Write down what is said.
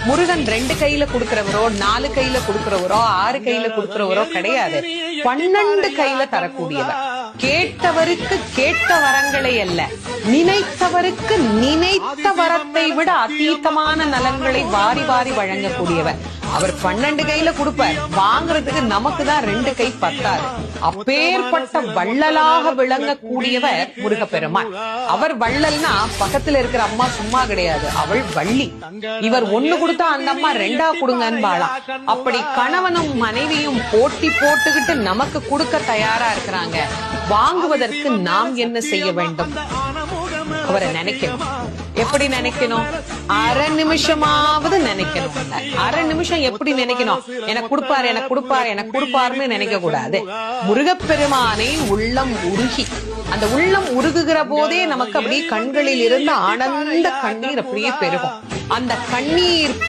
முருகன் 2 கையில கொடுக்கிறவரோ 4 கையில கொடுக்கிறவரோ 6 கையில கொடுக்கிறவரோ கிடையாது. 12 கையில தரக்கூடியவர். கேட்டவருக்கு கேட்ட வரங்களை அல்ல, நினைத்தவருக்கு நினைத்த வரத்தை விட அதீதமான நலன்களை வாரி வாரி வழங்கக்கூடியவர். அவர் 12 கையில கொடுப்பார், வாங்குறதுக்கு நமக்கு தான் 2 கை பத்தாது. அப்பேற்பட்ட வள்ளலாக விளங்கக்கூடியவர் முருகப்பெருமான். அவர் வள்ளல்னா பக்கத்துல இருக்கிற அம்மா சும்மா கிடையாது, அவள் வள்ளி. இவர் 1 கொடுத்தா அந்த அம்மா 2 கொடுங்கன்னு வாழாம். அப்படி கணவனும் மனைவியும் போட்டி போட்டுக்கிட்டு நமக்கு கொடுக்க தயாரா இருக்கிறாங்க. வாங்குவதற்கு நாம் என்ன செய்ய வேண்டும்? அவரை நினைக்கணும். எப்படி நினைக்கணும்? அரை நிமிஷமாவது நினைக்கணும். அரை நிமிஷம் எப்படி நினைக்கணும்? எனக்கு கொடுப்பாரு, எனக்கு கொடுப்பாரு, எனக்கு கொடுப்பாருன்னு நினைக்க கூடாது. முருகப்பெருமானை உள்ளம் உருகி, அந்த உள்ளம் உருகுகிற போதே நமக்கு அப்படியே கண்களில் இருந்து ஆனந்த கண்ணீர் அப்படியே பெருகும். அந்த கண்ணீர்